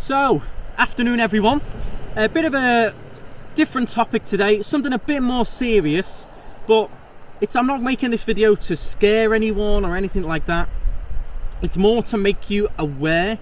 So, afternoon everyone. A bit of a different topic today, something a bit more serious, but I'm not making this video to scare anyone or anything like that. It's more to make you aware.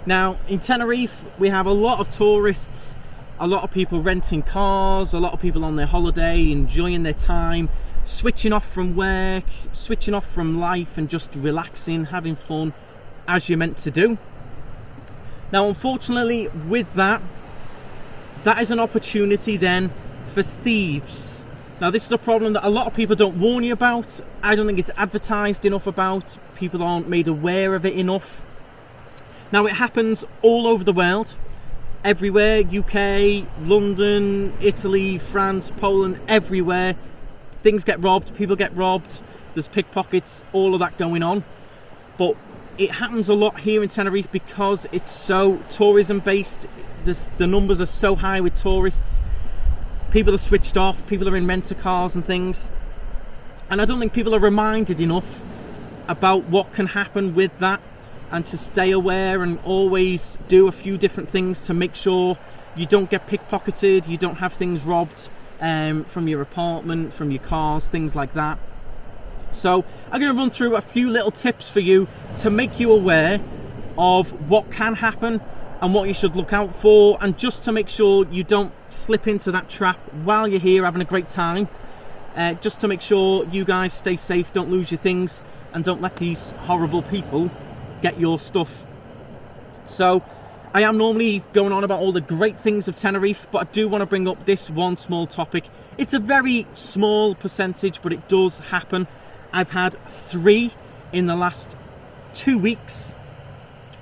Now, in Tenerife, we have a lot of tourists, a lot of people renting cars, a lot of people on their holiday, enjoying their time, switching off from work, switching off from life and just relaxing, having fun as you're meant to do. Now, unfortunately, with that is an opportunity then for thieves. Now, this is a problem that a lot of people don't warn you about. I don't think it's advertised enough about. People aren't made aware of it enough. Now, it happens all over the world. Everywhere, UK, London, Italy, France, Poland, everywhere. Things get robbed, people get robbed. There's pickpockets, all of that going on. But it happens a lot here in Tenerife because it's so tourism based. The numbers are so high with tourists. People are switched off, people are in renter cars and things. And I don't think people are reminded enough about what can happen with that, and to stay aware and always do a few different things to make sure you don't get pickpocketed, you don't have things robbed from your apartment, from your cars, things like that. So I'm going to run through a few little tips for you to make you aware of what can happen and what you should look out for, and just to make sure you don't slip into that trap while you're here having a great time. Just to make sure you guys stay safe, don't lose your things, and don't let these horrible people get your stuff. So I am normally going on about all the great things of Tenerife, but I do want to bring up this one small topic. It's a very small percentage, but it does happen. I've had 3 in the last 2 weeks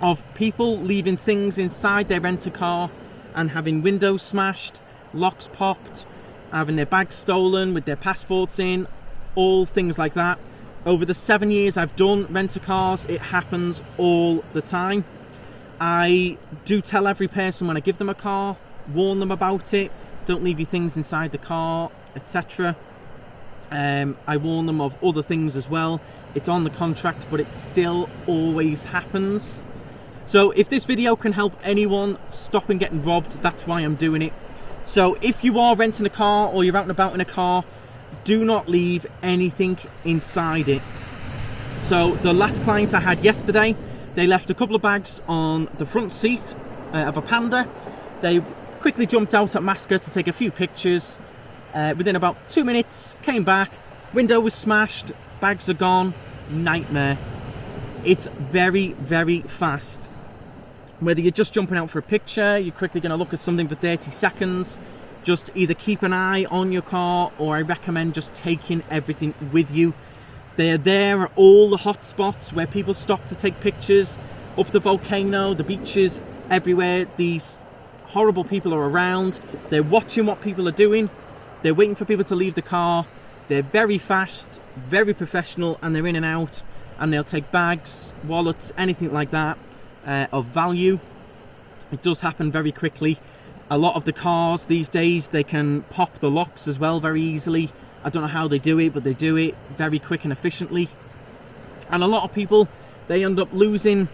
of people leaving things inside their rent-a-car and having windows smashed, locks popped, having their bags stolen with their passports in, all things like that. Over the 7 years I've done rent-a-cars, it happens all the time. I do tell every person when I give them a car, warn them about it, don't leave your things inside the car, etc. I warn them of other things as well. It's on the contract, but it still always happens. So if this video can help anyone stopping getting robbed, that's why I'm doing it. So if you are renting a car or you're out and about in a car, do not leave anything inside it. So the last client I had yesterday, they left a couple of bags on the front seat of a Panda. They quickly jumped out at Masca to take a few pictures. Within about 2 minutes, came back, window was smashed, bags are gone, nightmare. It's very, very fast. Whether you're just jumping out for a picture, you're quickly going to look at something for 30 seconds, just either keep an eye on your car, or I recommend just taking everything with you. They're there at all the hot spots where people stop to take pictures, up the volcano, the beaches, everywhere. These horrible people are around. They're watching what people are doing. They're waiting for people to leave the car. They're very fast, very professional, and they're in and out, and they'll take bags, wallets, anything like that of value. It does happen very quickly. A lot of the cars these days, they can pop the locks as well very easily. I don't know how they do it, but they do it very quick and efficiently. And a lot of people, they end up losing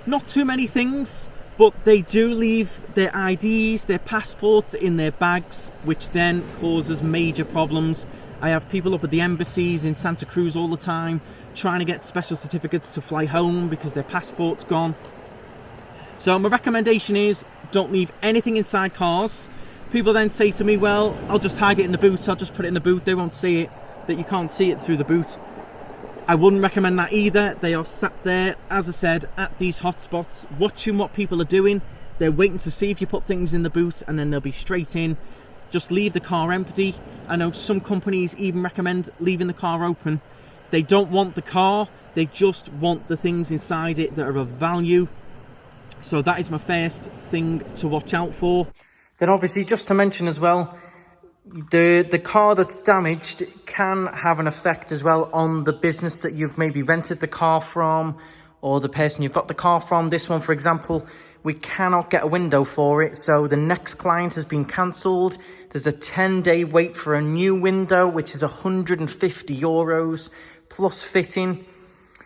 not too many things, but they do leave their IDs, their passports in their bags, which then causes major problems. I have people up at the embassies in Santa Cruz all the time trying to get special certificates to fly home because their passport's gone. So my recommendation is don't leave anything inside cars. People then say to me, well, I'll just hide it in the boot, I'll just put it in the boot, they won't see it, that you can't see it through the boot. I wouldn't recommend that either. They are sat there, as I said, at these hotspots, watching what people are doing. They're waiting to see if you put things in the boot, and then they'll be straight in. Just leave the car empty. I know some companies even recommend leaving the car open. They don't want the car, they just want the things inside it that are of value. So that is my first thing to watch out for. Then obviously, just to mention as well, the car that's damaged can have an effect as well on the business that you've maybe rented the car from, or the person you've got the car from. This one, for example, we cannot get a window for it, so the next client has been cancelled. There's a 10-day wait for a new window, which is €150 plus fitting.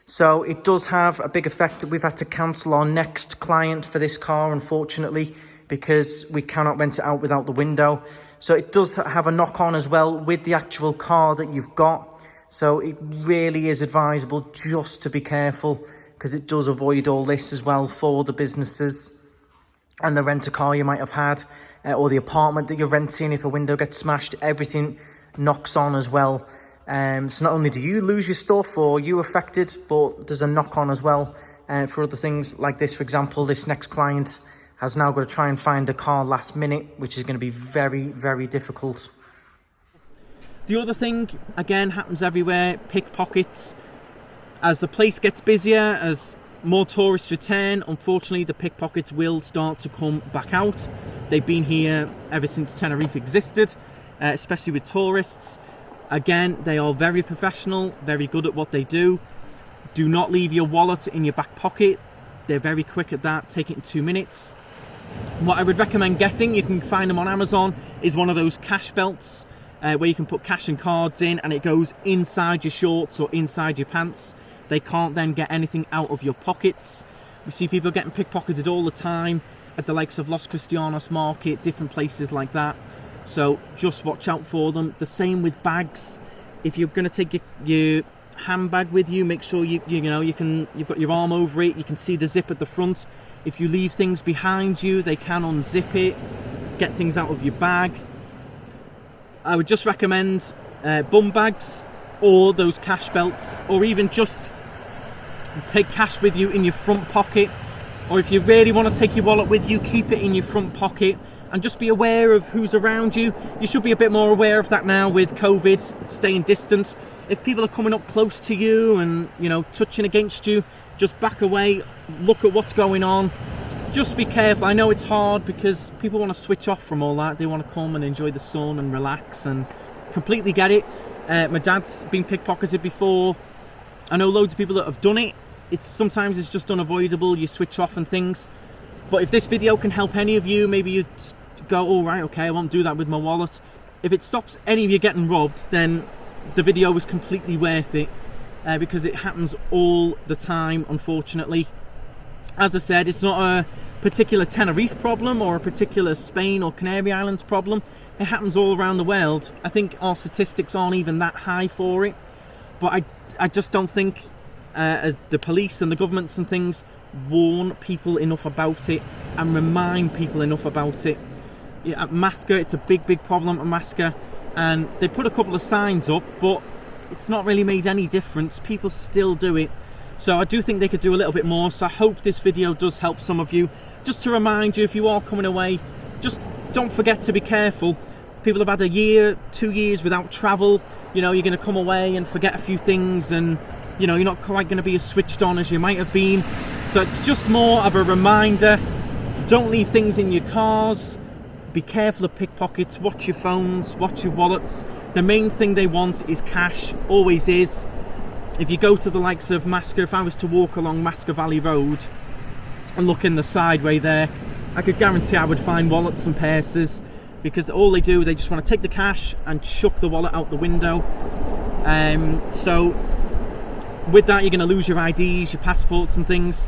So it does have a big effect. We've had to cancel our next client for this car, unfortunately, because we cannot rent it out without the window. So it does have a knock-on as well with the actual car that you've got. So it really is advisable just to be careful, because it does avoid all this as well for the businesses and the rent-a-car you might have had, or the apartment that you're renting. If a window gets smashed, everything knocks on as well. So not only do you lose your stuff or you affected, but there's a knock-on as well for other things like this. For example, this next client has now got to try and find a car last minute, which is going to be very, very difficult. The other thing, again, happens everywhere, pickpockets. As the place gets busier, as more tourists return, unfortunately the pickpockets will start to come back out. They've been here ever since Tenerife existed, especially with tourists. Again, they are very professional, very good at what they do. Do not leave your wallet in your back pocket. They're very quick at that, take it in 2 minutes. What I would recommend getting, you can find them on Amazon, is one of those cash belts where you can put cash and cards in and it goes inside your shorts or inside your pants. They can't then get anything out of your pockets. We see people getting pickpocketed all the time at the likes of Los Cristianos Market, different places like that. So just watch out for them. The same with bags. If you're going to take your handbag with you, make sure you've got your arm over it. You can see the zip at the front. If you leave things behind you, they can unzip it, get things out of your bag. I would just recommend bum bags or those cash belts, or even just take cash with you in your front pocket. Or if you really want to take your wallet with you, keep it in your front pocket and just be aware of who's around you. You should be a bit more aware of that now with COVID, staying distant. If people are coming up close to you and, touching against you, just back away, look at what's going on. Just be careful. I know it's hard because people want to switch off from all that. They want to come and enjoy the sun and relax, and completely get it. My dad's been pickpocketed before. I know loads of people that have done it. Sometimes it's just unavoidable. You switch off and things. But if this video can help any of you, maybe you go, all right, okay, I won't do that with my wallet. If it stops any of you getting robbed, then the video was completely worth it, because it happens all the time, unfortunately. As I said, it's not a particular Tenerife problem or a particular Spain or Canary Islands problem. It happens all around the world. I think our statistics aren't even that high for it, but I just don't think the police and the governments and things warn people enough about it and remind people enough about it. At Masca, it's a big problem at Masca, and they put a couple of signs up, but it's not really made any difference. People still do it. So I do think they could do a little bit more. So I hope this video does help some of you. Just to remind you, if you are coming away, just don't forget to be careful. People have had a year, 2 years without travel. You're going to come away and forget a few things, and you're not quite going to be as switched on as you might have been. So it's just more of a reminder. Don't leave things in your cars. Be careful of pickpockets. Watch your phones, watch your wallets. The main thing they want is cash, always is. If you go to the likes of Masca, if I was to walk along Masca Valley Road and look in the sideway there, I could guarantee I would find wallets and purses, because all they do, they just want to take the cash and chuck the wallet out the window. So with that, you're going to lose your IDs, your passports and things.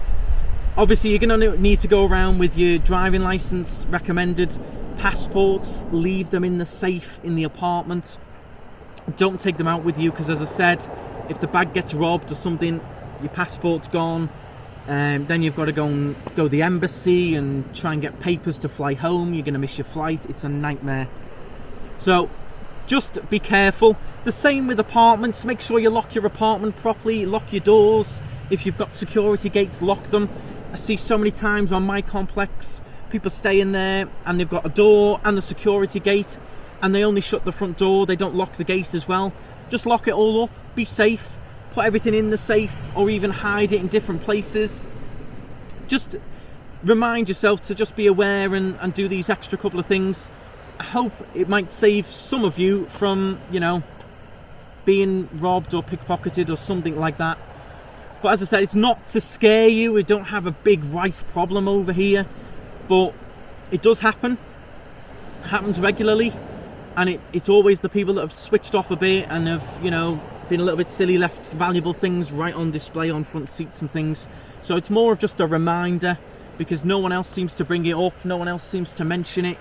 Obviously, you're going to need to go around with your driving license, recommended passports. Leave them in the safe in the apartment. Don't take them out with you, because as I said, if the bag gets robbed or something, your passport's gone, then you've got to go to the embassy and try and get papers to fly home. You're going to miss your flight. It's a nightmare. So just be careful. The same with apartments. Make sure you lock your apartment properly, lock your doors. If you've got security gates, lock them. I see so many times on my complex, people stay in there and they've got a door and the security gate, and they only shut the front door. They don't lock the gate as well. Just lock it all up. Be safe. Put everything in the safe, or even hide it in different places. Just remind yourself to just be aware and do these extra couple of things. I hope it might save some of you from, being robbed or pickpocketed or something like that. But as I said, it's not to scare you. We don't have a big rife problem over here, but it does happen. It happens regularly, and it's always the people that have switched off a bit and have, been a little bit silly, left valuable things right on display on front seats and things. So it's more of just a reminder, because no one else seems to bring it up, no one else seems to mention it.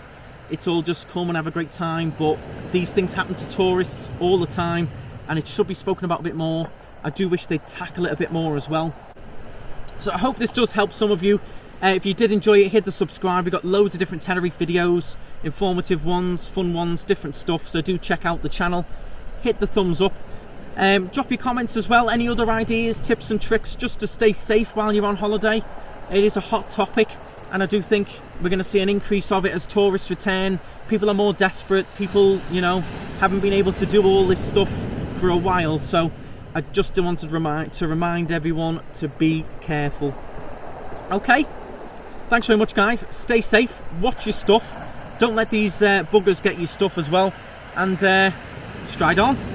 It's all just come and have a great time, but these things happen to tourists all the time, and it should be spoken about a bit more. I do wish they'd tackle it a bit more as well. So I hope this does help some of you. If you did enjoy it, hit the subscribe. We've got loads of different Tenerife videos, informative ones, fun ones, different stuff, so do check out the channel. Hit the thumbs up. Drop your comments as well, any other ideas, tips and tricks just to stay safe while you're on holiday. It is a hot topic, and I do think we're going to see an increase of it as tourists return. People are more desperate, people, you know, haven't been able to do all this stuff for a while, so I just wanted to remind everyone to be careful. Okay, thanks very much guys, stay safe, watch your stuff, don't let these buggers get your stuff as well, and stride on.